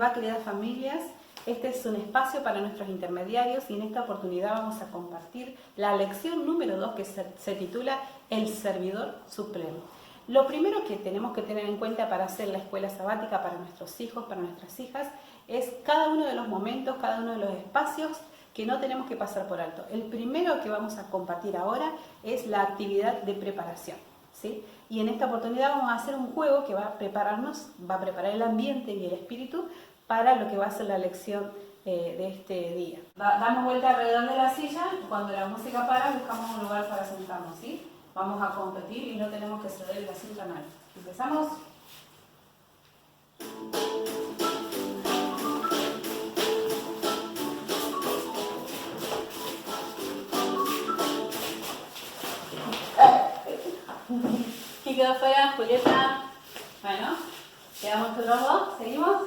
Bacleda Familias. Este es un espacio para nuestros intermediarios y en esta oportunidad vamos a compartir la lección número 2 que se titula El Servidor Supremo. Lo primero que tenemos que tener en cuenta para hacer la escuela sabática para nuestros hijos, para nuestras hijas, es cada uno de los momentos, cada uno de los espacios que no tenemos que pasar por alto. El primero que vamos a compartir ahora es la actividad de preparación, ¿sí? Y en esta oportunidad vamos a hacer un juego que va a preparar el ambiente y el espíritu para lo que va a ser la lección de este día. Damos vuelta alrededor de la silla y cuando la música para buscamos un lugar para sentarnos, ¿sí? Vamos a competir y no tenemos que ceder el asiento a nadie. ¿Empezamos? ¿Quién quedó fuera? Julieta. Bueno, quedamos nosotros dos. ¿Seguimos?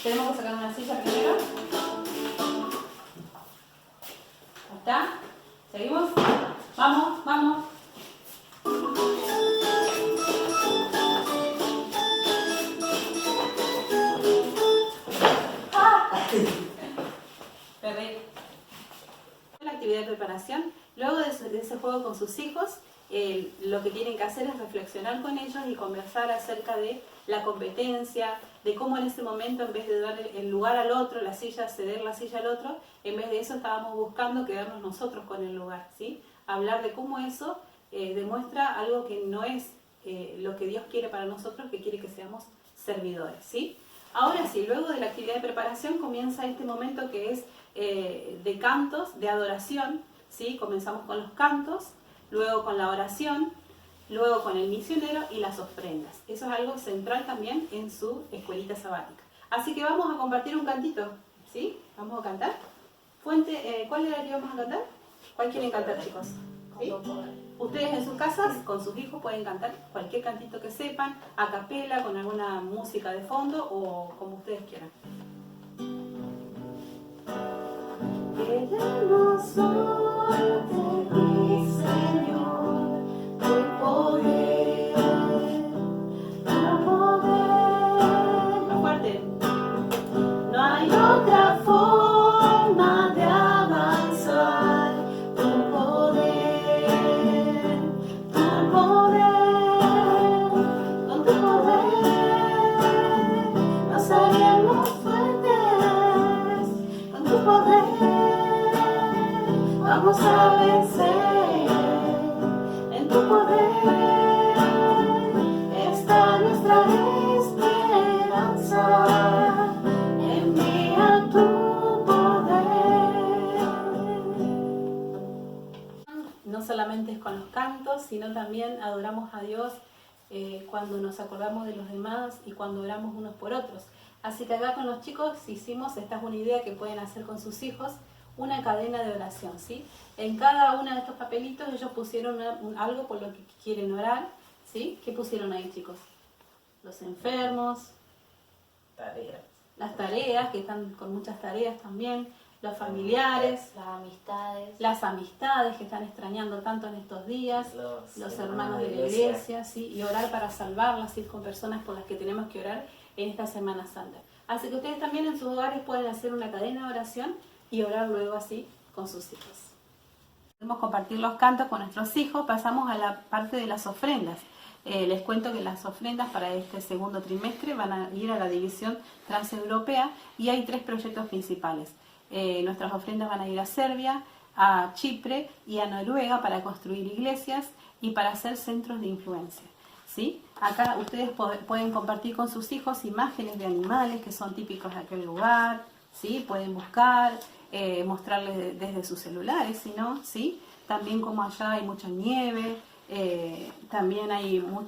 Tenemos que sacar una silla primero. ¿Ya está? ¿Seguimos? Vamos, vamos. Perdí. La actividad de preparación. Luego de ese juego con sus hijos, lo que tienen que hacer es reflexionar con ellos y conversar acerca de la competencia, de cómo en ese momento, en vez de dar el lugar al otro, ceder la silla al otro, en vez de eso estábamos buscando quedarnos nosotros con el lugar, ¿sí? Hablar de cómo eso demuestra algo que no es lo que Dios quiere para nosotros, que quiere que seamos servidores, ¿sí? Ahora sí, luego de la actividad de preparación comienza este momento que es de cantos, de adoración, ¿sí? Comenzamos con los cantos, luego con la oración, luego con el misionero y las ofrendas. Eso es algo central también en su escuelita sabática. Así que vamos a compartir un cantito, ¿sí? Vamos a cantar. ¿Cuál era el que vamos a cantar? ¿Cuál quieren cantar, chicos? ¿Sí? Ustedes en sus casas, con sus hijos, pueden cantar cualquier cantito que sepan, a capela, con alguna música de fondo o como ustedes quieran. Queremos honrarte, mi Señor, tu poder, tu poder. Más fuerte. No hay otra forma de avanzar, tu poder, tu poder, con tu poder nos haremos fuertes, con tu poder. Vamos a vencer, en tu poder está nuestra esperanza, envía tu poder. No solamente es con los cantos, sino también adoramos a Dios cuando nos acordamos de los demás y cuando oramos unos por otros. Así que acá con los chicos hicimos, esta es una idea que pueden hacer con sus hijos, una cadena de oración, ¿sí? En cada uno de estos papelitos ellos pusieron algo por lo que quieren orar, ¿sí? ¿Qué pusieron ahí, chicos? Los enfermos, Tareas. las tareas, que están con muchas tareas también, los familiares, las amistades que están extrañando tanto en estos días, los hermanos de la iglesia, ¿sí? Y orar para salvarlas, ir con personas por las que tenemos que orar en esta Semana Santa. Así que ustedes también en sus hogares pueden hacer una cadena de oración y orar luego así con sus hijos. Podemos compartir los cantos con nuestros hijos, pasamos a la parte de las ofrendas. Les cuento que las ofrendas para este segundo trimestre van a ir a la división transeuropea y hay 3 proyectos principales. Nuestras ofrendas van a ir a Serbia, a Chipre y a Noruega para construir iglesias y para hacer centros de influencia, ¿sí? Acá ustedes pueden compartir con sus hijos imágenes de animales que son típicos de aquel lugar, ¿sí? Pueden buscar, mostrarles desde sus celulares, si no, ¿sí? También como allá hay mucha nieve, también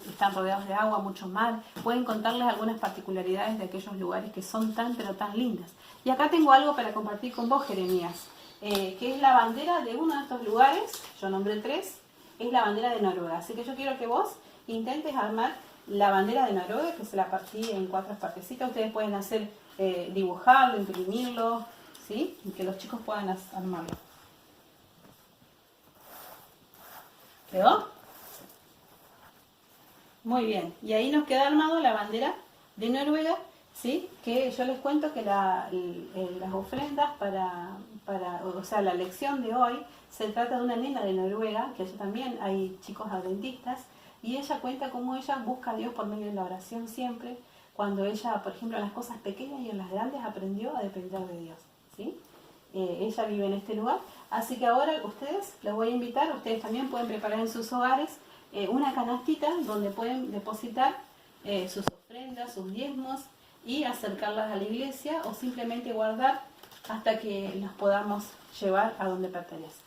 están rodeados de agua, mucho mar. Pueden contarles algunas particularidades de aquellos lugares que son pero tan lindas. Y acá tengo algo para compartir con vos, Jeremías, que es la bandera de uno de estos lugares, yo nombré 3, es la bandera de Noruega. Así que yo quiero que vos intentes armar la bandera de Noruega, que se la partí en 4 partecitas. Ustedes pueden hacer, dibujarlo, imprimirlo, ¿sí? Y que los chicos puedan armarlo. ¿Quedó? Muy bien. Y ahí nos queda armado la bandera de Noruega, ¿sí? Que yo les cuento que las ofrendas o sea, la lección de hoy se trata de una nena de Noruega, que allí también hay chicos adventistas, y ella cuenta cómo ella busca a Dios por medio de la oración siempre, cuando ella, por ejemplo, en las cosas pequeñas y en las grandes aprendió a depender de Dios, ¿sí? Ella vive en este lugar, así que ahora ustedes, les voy a invitar, ustedes también pueden preparar en sus hogares una canastita donde pueden depositar sus ofrendas, sus diezmos y acercarlas a la iglesia o simplemente guardar hasta que las podamos llevar a donde pertenecen.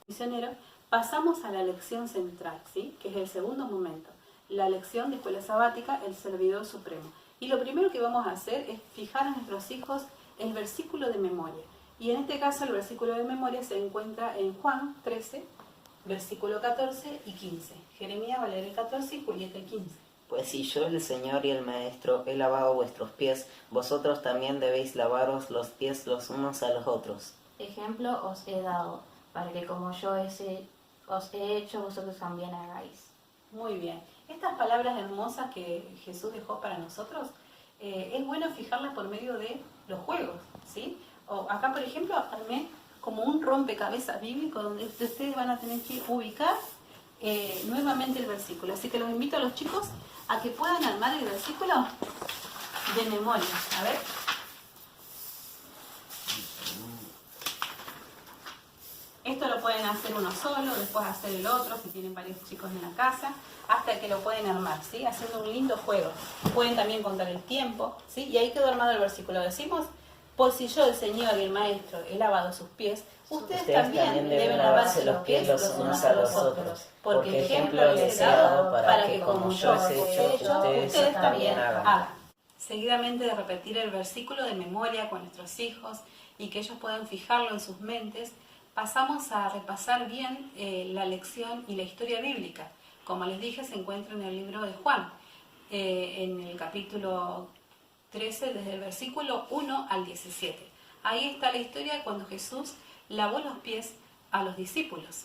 Misionero, pasamos a la lección central, ¿sí? Que es el segundo momento, la lección de escuela sabática, el servidor supremo. Y lo primero que vamos a hacer es fijar a nuestros hijos el versículo de memoria. Y en este caso el versículo de memoria se encuentra en Juan 13, versículo 14 y 15. Jeremías va a leer el 14 y Julieta el 15. Pues si yo, el Señor y el Maestro, he lavado vuestros pies, vosotros también debéis lavaros los pies los unos a los otros. Ejemplo os he dado, para que como yo os he hecho, vosotros también hagáis. Muy bien. Estas palabras hermosas que Jesús dejó para nosotros, es bueno fijarlas por medio de los juegos, ¿sí? O acá, por ejemplo, armé como un rompecabezas bíblico donde ustedes van a tener que ubicar nuevamente el versículo. Así que los invito a los chicos a que puedan armar el versículo de memoria. A ver. Esto lo pueden hacer uno solo, después hacer el otro, si tienen varios chicos en la casa, hasta que lo pueden armar, ¿sí? Haciendo un lindo juego. Pueden también contar el tiempo, ¿sí? Y ahí quedó armado el versículo. Decimos, por si yo, el Señor y el Maestro, he lavado sus pies, ustedes también deben lavarse los pies los unos a los otros, porque ejemplo les he dado para que como yo os he hecho, ustedes también hagan. Seguidamente de repetir el versículo de memoria con nuestros hijos y que ellos puedan fijarlo en sus mentes, pasamos a repasar bien la lección y la historia bíblica. Como les dije, se encuentra en el libro de Juan, en el capítulo 13, desde el versículo 1 al 17. Ahí está la historia de cuando Jesús lavó los pies a los discípulos.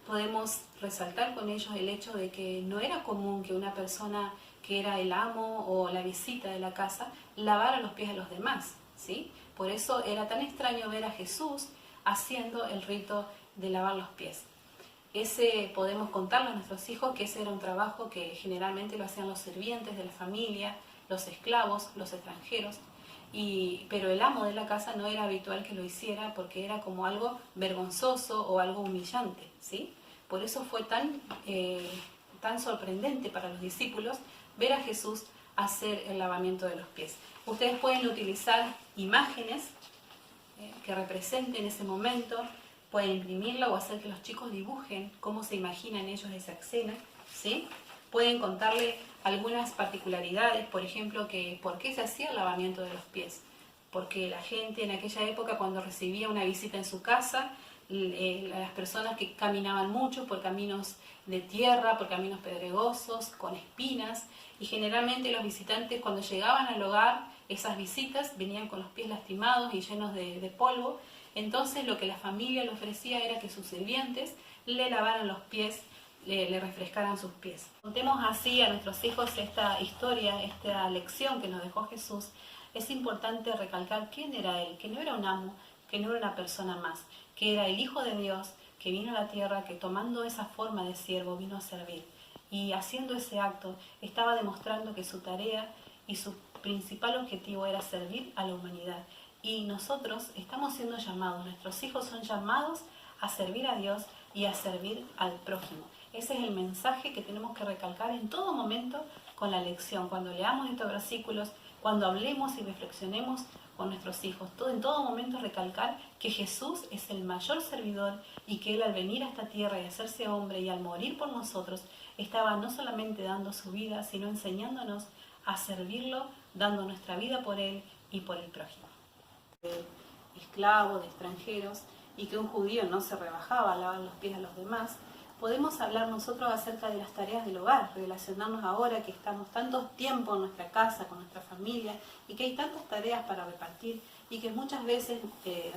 Podemos resaltar con ellos el hecho de que no era común que una persona que era el amo o la visita de la casa lavara los pies a los demás, ¿sí? Por eso era tan extraño ver a Jesús haciendo el rito de lavar los pies. Podemos contarle a nuestros hijos que ese era un trabajo que generalmente lo hacían los sirvientes de la familia, los esclavos, los extranjeros, pero el amo de la casa no era habitual que lo hiciera porque era como algo vergonzoso o algo humillante, ¿sí? Por eso fue tan sorprendente para los discípulos ver a Jesús hacer el lavamiento de los pies. Ustedes pueden utilizar imágenes que representen ese momento, pueden imprimirla o hacer que los chicos dibujen cómo se imaginan ellos esa escena, ¿sí? Pueden contarle algunas particularidades, por ejemplo, que por qué se hacía el lavamiento de los pies. Porque la gente en aquella época, cuando recibía una visita en su casa, las personas que caminaban mucho por caminos de tierra, por caminos pedregosos, con espinas, y generalmente los visitantes cuando llegaban al hogar, esas visitas venían con los pies lastimados y llenos de polvo. Entonces lo que la familia le ofrecía era que sus sirvientes le lavaran los pies, le refrescaran sus pies. Contemos así a nuestros hijos esta historia, esta lección que nos dejó Jesús. Es importante recalcar quién era Él, que no era un amo, que no era una persona más, que era el Hijo de Dios, que vino a la tierra, que tomando esa forma de siervo vino a servir. Y haciendo ese acto estaba demostrando que su tarea y su principal objetivo era servir a la humanidad. Y nosotros estamos siendo llamados, nuestros hijos son llamados a servir a Dios y a servir al prójimo. Ese es el mensaje que tenemos que recalcar en todo momento con la lección, cuando leamos estos versículos, cuando hablemos y reflexionemos con nuestros hijos. En todo momento recalcar que Jesús es el mayor servidor y que Él al venir a esta tierra y hacerse hombre y al morir por nosotros, estaba no solamente dando su vida, sino enseñándonos a servirlo, dando nuestra vida por Él y por el prójimo. De esclavos, de extranjeros, y que un judío no se rebajaba a lavar los pies a los demás, podemos hablar nosotros acerca de las tareas del hogar, relacionarnos ahora que estamos tanto tiempo en nuestra casa, con nuestra familia, y que hay tantas tareas para repartir, y que muchas veces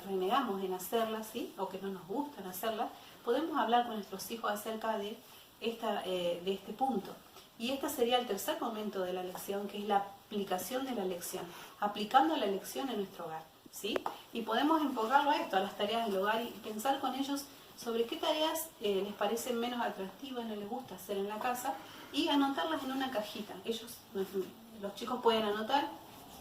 renegamos en hacerlas, ¿sí? O que no nos gustan hacerlas. Podemos hablar con nuestros hijos acerca de este punto. Y este sería el tercer momento de la lección, que es la aplicación de la lección, aplicando la lección en nuestro hogar, ¿sí? Y podemos enfocarlo a esto, a las tareas del hogar, y pensar con ellos sobre qué tareas les parecen menos atractivas, no les gusta hacer en la casa, y anotarlas en una cajita. Los chicos pueden anotar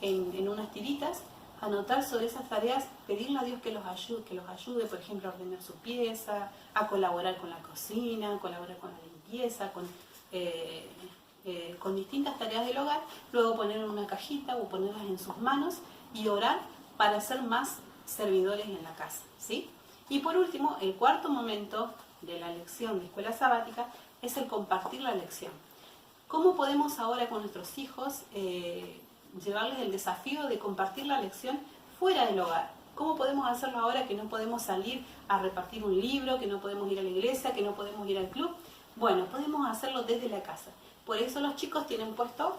en unas tiritas, anotar sobre esas tareas, pedirle a Dios que los ayude, por ejemplo, a ordenar su pieza, a colaborar con la cocina, a colaborar con la limpieza, con distintas tareas del hogar, luego poner en una cajita o ponerlas en sus manos y orar para ser más servidores en la casa, ¿sí? Y por último, el cuarto momento de la lección de escuela sabática es el compartir la lección. ¿Cómo podemos ahora con nuestros hijos llevarles el desafío de compartir la lección fuera del hogar? ¿Cómo podemos hacerlo ahora que no podemos salir a repartir un libro, que no podemos ir a la iglesia, que no podemos ir al club? Bueno, podemos hacerlo desde la casa. Por eso los chicos tienen puesto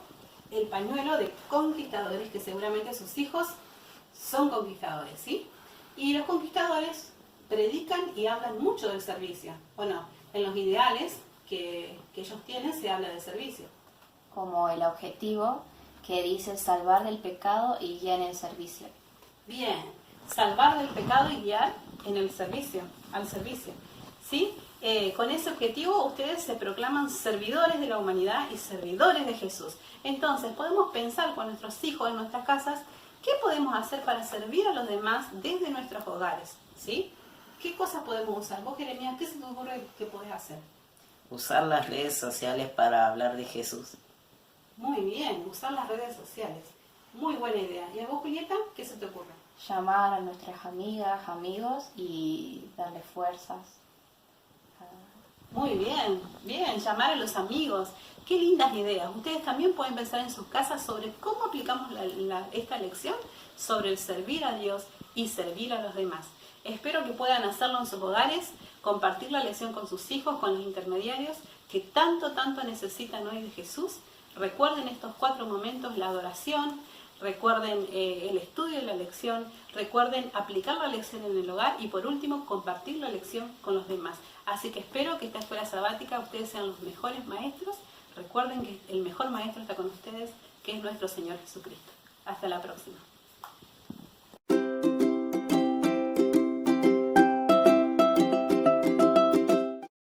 el pañuelo de conquistadores, que seguramente sus hijos son conquistadores, ¿sí? Y los conquistadores predican y hablan mucho del servicio, ¿o no? En los ideales que ellos tienen se habla de servicio. Como el objetivo que dice salvar del pecado y guiar en el servicio. Bien, salvar del pecado y guiar en el servicio, al servicio, ¿sí? Con ese objetivo ustedes se proclaman servidores de la humanidad y servidores de Jesús. Entonces podemos pensar con nuestros hijos en nuestras casas, ¿qué podemos hacer para servir a los demás desde nuestros hogares? ¿Sí? ¿Qué cosas podemos usar? Vos, Jeremías, ¿qué se te ocurre que podés hacer? Usar las redes sociales para hablar de Jesús. Muy bien, usar las redes sociales. Muy buena idea. ¿Y a vos, Julieta, qué se te ocurre? Llamar a nuestras amigas, amigos y darle fuerzas. Muy bien, bien, llamar a los amigos. Qué lindas ideas. Ustedes también pueden pensar en sus casas sobre cómo aplicamos esta lección sobre el servir a Dios y servir a los demás. Espero que puedan hacerlo en sus hogares, compartir la lección con sus hijos, con los intermediarios que tanto necesitan hoy de Jesús. Recuerden estos 4 momentos, la adoración, recuerden el estudio de la lección, recuerden aplicar la lección en el hogar y por último compartir la lección con los demás. Así que espero que esta escuela sabática ustedes sean los mejores maestros. Recuerden que el mejor maestro está con ustedes, que es nuestro Señor Jesucristo. Hasta la próxima.